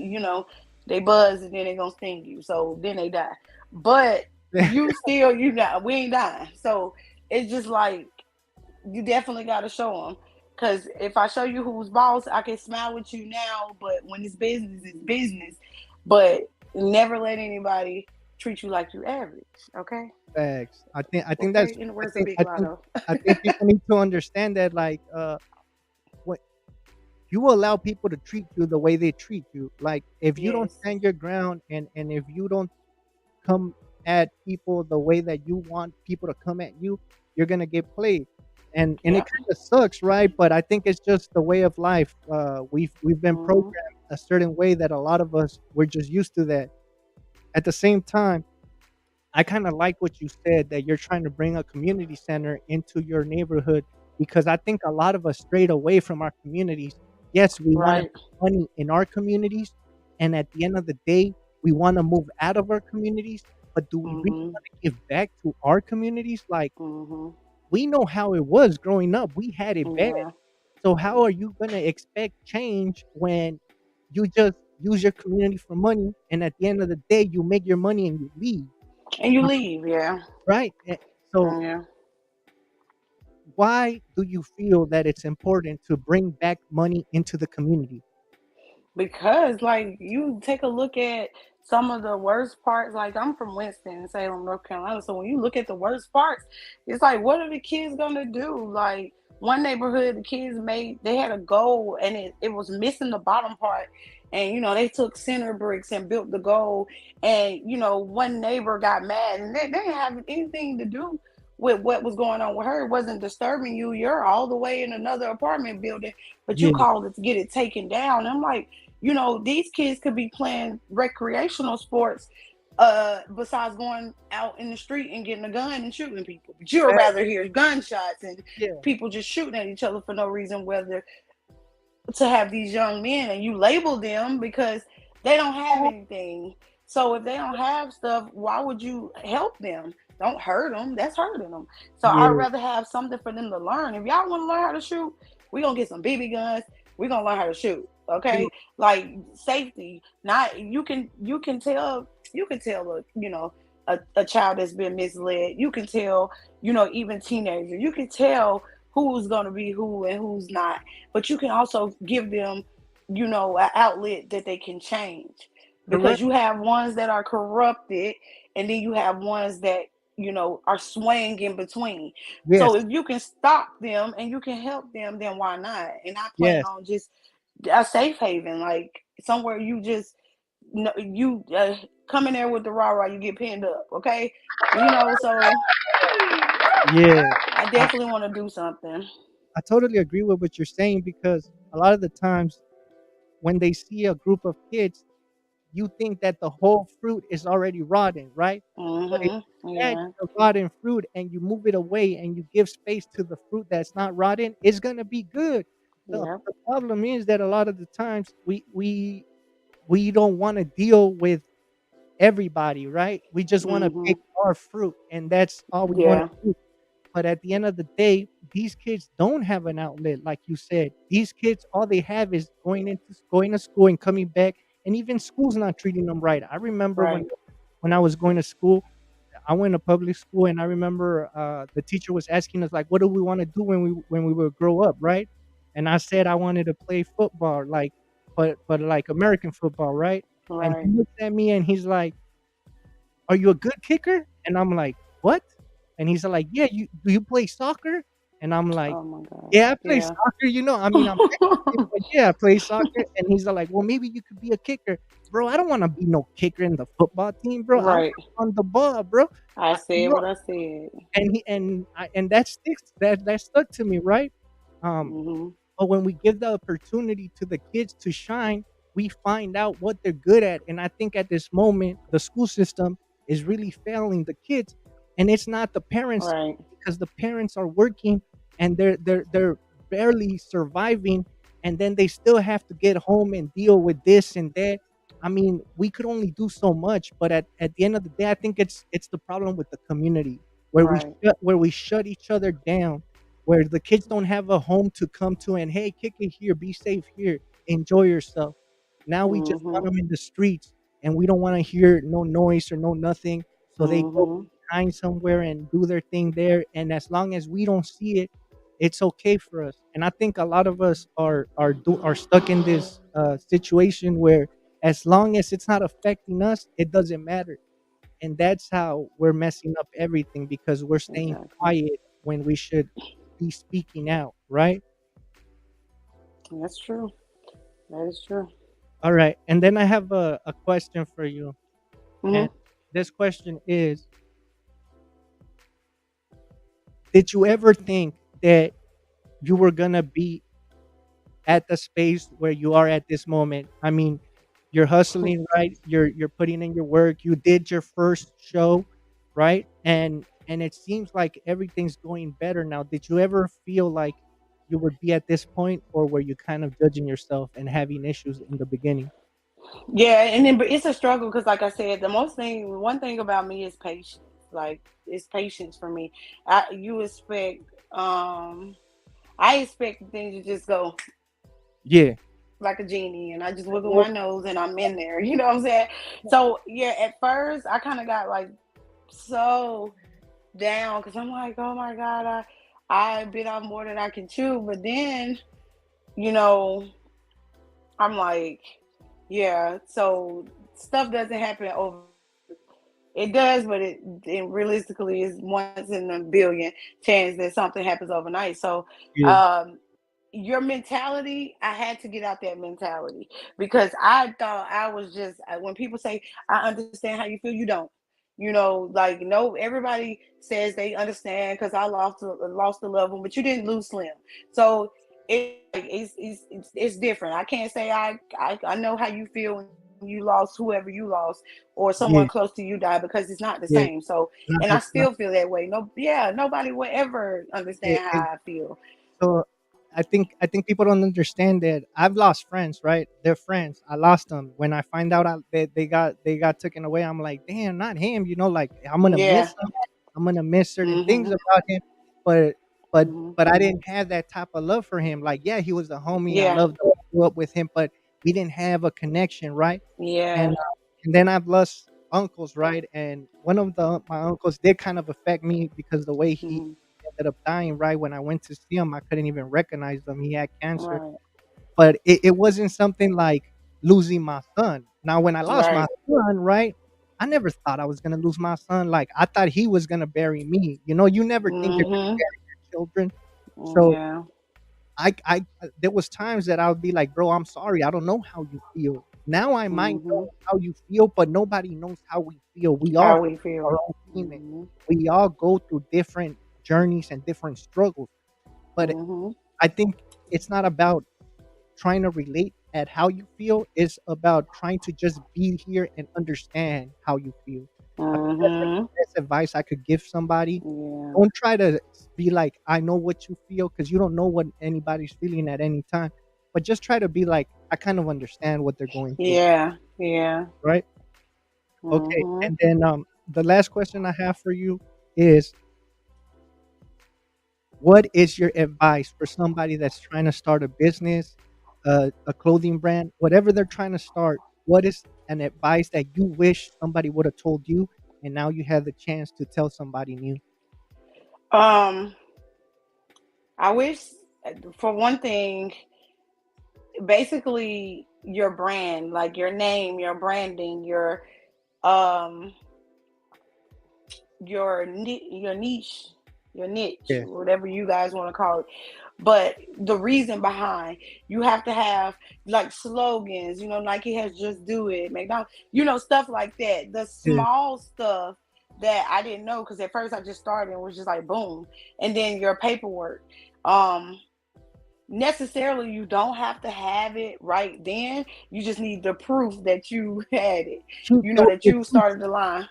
they buzz and then they gonna sting you. So then they die. But you still, we ain't dying. So it's just like you definitely got to show them. Because if I show you who's boss, I can smile with you now. But when it's business, it's business. But never let anybody treat you like you average. Okay. Facts. I think that's Okay. In the I words of think Big I think Lotto. I think people need to understand that like what you allow people to treat you the way they treat you. Like if you don't Yes. stand your ground and if you don't come at people the way that you want people to come at you, you're gonna get played. And it Yep. kind of sucks, right? But I think it's just the way of life. We've been Mm-hmm. programmed a certain way that a lot of us we're just used to that. At the same time, I kind of like what you said that you're trying to bring a community center into your neighborhood because I think a lot of us strayed away from our communities. Yes, we want to Right. make money in our communities, and at the end of the day, we want to move out of our communities. But do we really Mm-hmm. want to give back to our communities? Like Mm-hmm. we know how it was growing up. We had it bad. Yeah. So how are you gonna expect change when you just use your community for money, and at the end of the day, you make your money and you leave? And you leave. Yeah. Right? So Yeah. why do you feel that it's important to bring back money into the community? Because like you take a look at some of the worst parts, like I'm from Winston Salem, North Carolina. So when you look at the worst parts, it's like what are the kids gonna do? Like one neighborhood, the kids they had a goal and it was missing the bottom part. And they took center bricks and built the goal. And one neighbor got mad and they didn't have anything to do with what was going on with her. It wasn't disturbing you. You're all the way in another apartment building, but you Yeah, called it to get it taken down. I'm like, these kids could be playing recreational sports besides going out in the street and getting a gun and shooting people. But you'd fact, rather hear gunshots and yeah. people just shooting at each other for no reason, whether to have these young men and you label them because they don't have anything. So if they don't have stuff, why would you help them? Don't hurt them. That's hurting them. So I'd Yeah, rather have something for them to learn. If y'all want to learn how to shoot, we're gonna get some BB guns. We're gonna learn how to shoot. you Okay? Like safety. Not you can tell a child that's been misled. You can tell, even teenagers. You can tell who's gonna be who and who's not, but you can also give them, an outlet that they can change. Because correct. you have ones that are corrupted, and then you have ones that, are swaying in between. So Yes, if you can stop them and you can help them, then why not? And I plan yes. on just a safe haven, like somewhere you just, you come in there with the rah rah, you get pinned up, okay? So Yeah. I I, definitely want to do something. I totally agree with what you're saying because a lot of the times when they see a group of kids, you think that the whole fruit is already rotten, right? But if you catch Yeah. the rotten fruit and you move it away and you give space to the fruit that's not rotten, it's gonna be good. Yeah. The problem is that a lot of the times we don't want to deal with everybody, right? We just want to Mhm. pick our fruit, and that's all we want to Yeah. do. But at the end of the day, these kids don't have an outlet, like you said. These kids, all they have is going to school and coming back, and even school's not treating them right. I remember Right. when I was going to school, I went to public school, and I remember the teacher was asking us like, "What do we want to do when we will grow up?" Right? And I said I wanted to play football, like, but like American football, right? And he Right. looked at me and he's like, "Are you a good kicker?" And I'm like, "What?" And he's like, "Yeah, do you play soccer?" And I'm like, Oh my God. "Yeah, I play Yeah. soccer, I mean, I'm Mexican, but yeah, I play soccer." And he's like, "Well, maybe you could be a kicker." Bro, I don't wanna be no kicker in the football team, bro. I wanna Right. run the ball, bro. I I said what I said. and that sticks that stuck to me, right? Um, Mhm. but when we give the opportunity to the kids to shine, we find out what they're good at. And I think at this moment, the school system is really failing the kids. And it's not the parents Right. because the parents are working and they're barely surviving, and then they still have to get home and deal with this and that. I mean, we could only do so much, but at the end of the day, I think it's the problem with the community where Right. we shut each other down, where the kids don't have a home to come to and hey, kick it here, be safe here, enjoy yourself. Now we just want Mhm. them in the streets, and we don't want to hear no noise or no nothing, so they go Mhm. behind somewhere and do their thing there. And as long as we don't see it, it's okay for us. And I think a lot of us are stuck in this situation where as long as it's not affecting us, it doesn't matter. And that's how we're messing up everything because we're staying Exactly. quiet when we should be speaking out, right? That's true. That is true. All right. And then I have a question for you. And Mhm. this question is, did you ever think that you were gonna be at the space where you are at this moment? I mean, you're hustling, right? You're putting in your work. You did your first show, right? And it seems like everything's going better now. Did you ever feel like you would be at this point, or were you kind of judging yourself and having issues in the beginning? Yeah, and then but it's a struggle because, like I said, one thing about me is patience. Like it's patience for me. You expect, um, I expect things to just go Yeah. like a genie, and I just wiggle my nose and I'm in there. You know what I'm saying? So yeah, at first I kind of got like so down because I'm like, oh my god, I bit off more than I can chew. But then you know, I'm like, yeah. So stuff doesn't happen overnight. It does, but it realistically is once in a billion chance that something happens overnight. So, Yeah. um, your mentality, I had to get out that mentality because I thought I was just when people say I understand how you feel, you don't. You know, like no, everybody says they understand because I lost a loved one, but you didn't lose Slim. So it's like it's different. I can't say I know how you feel when you lost whoever you lost or someone close Yeah. to you died because it's not the same. Yeah. So and I Not, still not, feel that way. No, yeah, nobody will ever it, understand how it, I feel. so I think people don't understand that I've lost friends, right? They're friends. I lost them. When I find out they got taken away, I'm like, damn, not him. Like I'm gonna Yeah. miss him. I'm gonna miss certain things Mhm. about him. But but Mhm. but I didn't have that type of love for him. Like, yeah, he was a homie. I Yeah. loved him. I grew up with him, but we didn't have a connection, right? And Yeah. and then I've lost uncles, right? And one of my uncles did kind of affect me because the way he Mhm. ended up dying, right? When I went to see him, I couldn't even recognize him. He had cancer. Right. But it wasn't something like losing my son. Now, when I lost my Right. son, right, I never thought I was gonna lose my son. Like, I thought he was gonna bury me. You never think you're gonna Mhm. bury your children. So Yeah. there was times that I would be like, "Bro, I'm sorry. I don't know how you feel." Now I might know Mhm. how you feel, but nobody knows how we feel. We all How have we feel. our own demons. Mhm. We all go through different journeys and different struggles. But Mhm. I think it's not about trying to relate at how you feel. It's about trying to just be here and understand how you feel. I think that's like Mhm. the best advice I could give somebody. Yeah. Don't try to be like, I know what you feel, because you don't know what anybody's feeling at any time. But just try to be like, I kind of understand what they're going through, Yeah. Yeah. right? Okay. Mhm. And then the last question I have for you is, what is your advice for somebody that's trying to start a business, a clothing brand, whatever they're trying to start? What is an advice that you wish somebody would have told you, and now you have the chance to tell somebody new? Um, I wish, for one thing, basically your brand, like your name, your branding, um your niche, your niche, Yeah, whatever you guys want to call it. But the reason behind, you have to have like slogans. Nike has "Just Do It," McDonald's, stuff like that. The yeah. small stuff that I didn't know because at first I just started and was just like boom, and then your paperwork. Um, Necessarily you don't have to have it right then. You just need the proof that you had it. Keep those That you receipts started the line.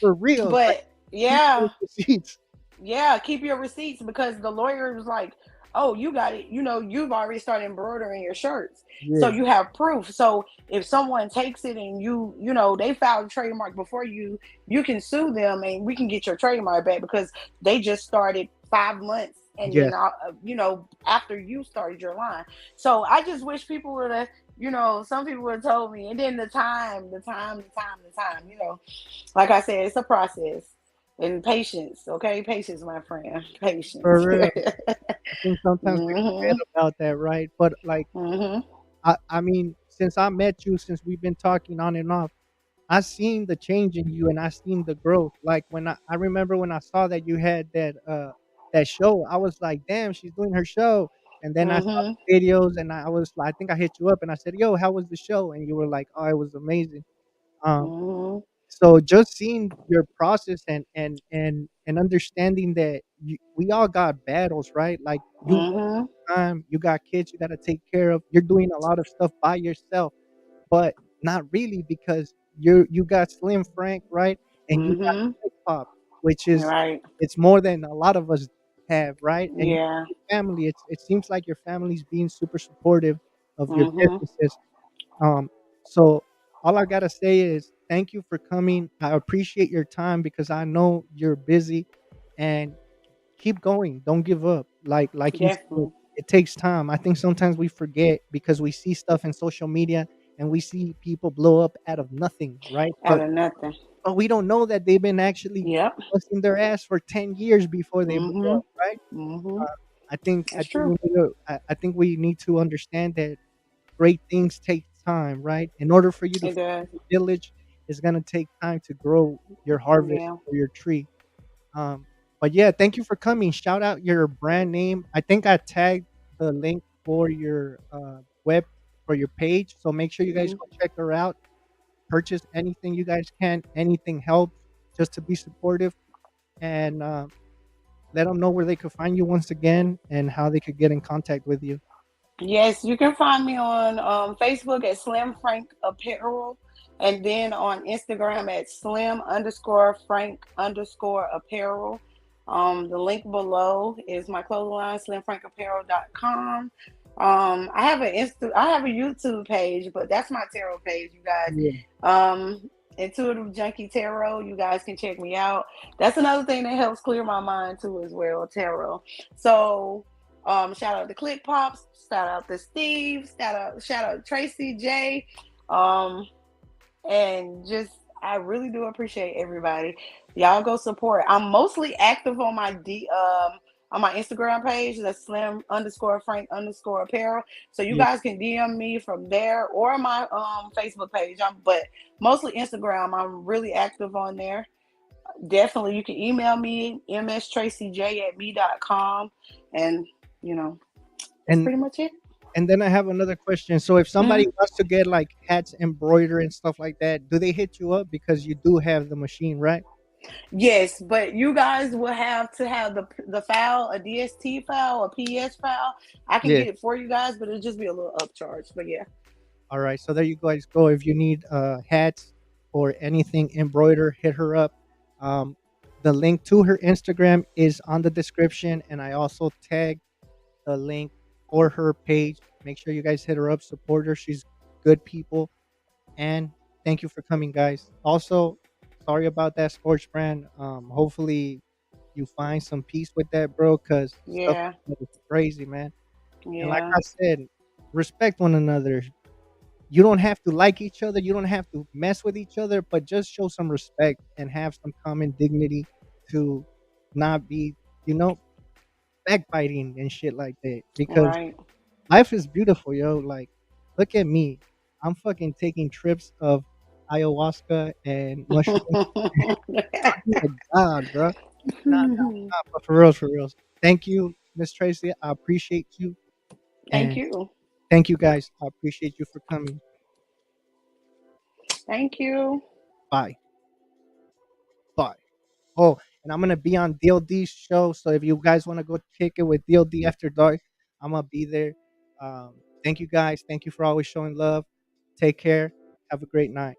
for real. Like, But keep those yeah, receipts. Yeah, keep your receipts because the lawyer was like, "Oh, you got it. You know, you've already started embroidering your shirts, so Yeah. you have proof. So if someone takes it and you know, they filed a trademark before you, you can sue them and we can get your trademark back because they just started 5 months." And then, Yes. you know, after you started your line, so I just wish people would have, you know, some people would have told me. And then the time, you know, like I said, it's a process and patience. Okay, patience, my friend, For patience. real. I think sometimes we forget Mhm. about that, right? But like, Mhm. I mean, since I met you, since we've been talking on and off, I seen the change in you and I seen the growth. Like when I remember when I saw that you had that show, I was like, damn, she's doing her show. And then I saw Mhm. the videos and I was like, I think I hit you up and I said, yo, how was the show? And you were like, oh, it was amazing. Um, Mhm. so just seeing your process and understanding that we all got battles, right? Like you work Mhm. time, you got kids you got to take care of. You're doing a lot of stuff by yourself, but not really because you got Slim Frank, right? And you got Mhm. Hip Hop, which is Right. it's more than a lot of us have, right? And you Yeah. got your family. It seems like your family's being super supportive of your Mhm. businesses. Um, so all I gotta say is thank you for coming. I appreciate your time because I know you're busy, and keep going. Don't give up. Like you said, Definitely. it takes time. I think sometimes we forget because we see stuff in social media and we see people blow up out of nothing, right? Out of nothing. But we don't know that they've been actually Yep. busting their ass for 10 years before they blow Mhm. up, right? Mhm. I That's think true. we need to I think we need to understand that great things take time, right? In order for you to It find does. the village, it's gonna take time to grow your harvest Yeah. or your tree. Um, but yeah, thank you for coming. Shout out your brand name. I think I tagged the link for your web for your page, so make sure you guys Mhm. go check her out. Purchase anything you guys can. Anything helps, just to be supportive and let them know where they could find you once again and how they could get in contact with you. Yes, you can find me on Facebook at Slim Frank Apparel, and then on Instagram at Slim underscore Frank underscore Apparel. The link below is my clothing line, slimfrankapparel.com. I have a YouTube page, but that's my tarot page, you guys. Yeah. Intuitive Junkie Tarot. You guys can check me out. That's another thing that helps clear my mind too, as well. Tarot. So shout out to Click Pops, shout out to Steve, shout out Tracy J. Um, and just I really do appreciate everybody. Y'all go support. I'm mostly active on my Instagram page, that's Slim underscore Frank underscore Apparel. So you Yeah. guys can DM me from there or my Facebook page. But mostly Instagram. I'm really active on there. Definitely you can email me mstracyj@me.com, and you know that's And pretty much it. and then I have another question. So if somebody Mhm. wants to get like hats embroidered and stuff like that, do they hit you up because you do have the machine, right? Yes, but you guys will have to have the file, a DST file, a PS file. I can Yeah. get it for you guys, but it'll just be a little upcharge. But yeah, All right. So there you guys go. If you need hats or anything embroidered, hit her up. Um, the link to her Instagram is on the description, and I also tagged the link for her page. Make sure you guys hit her up, support her. She's good people. And thank you for coming, guys. Also, sorry about that sports brand. Hopefully you find some peace with that, bro, because stuff yeah, is crazy, man. And like yeah. I said, respect one another. You don't have to like each other. You don't have to mess with each other, but just show some respect and have some common dignity to not be, you know, backbiting and shit like that. Because Right. life is beautiful, yo. Like, look at me. I'm fucking taking trips of ayahuasca and mushrooms. I'm like God, bro. Nah, nah, but for real, for real. Thank you, Miss Tracy. I appreciate you. Thank And you. thank you guys. I appreciate you for coming. Thank you. Bye. Bye. Oh, and I'm gonna be on DLD's show. So if you guys want to go kick it with DLD after dark, I'm gonna be there. Thank you guys. Thank you for always showing love. Take care. Have a great night.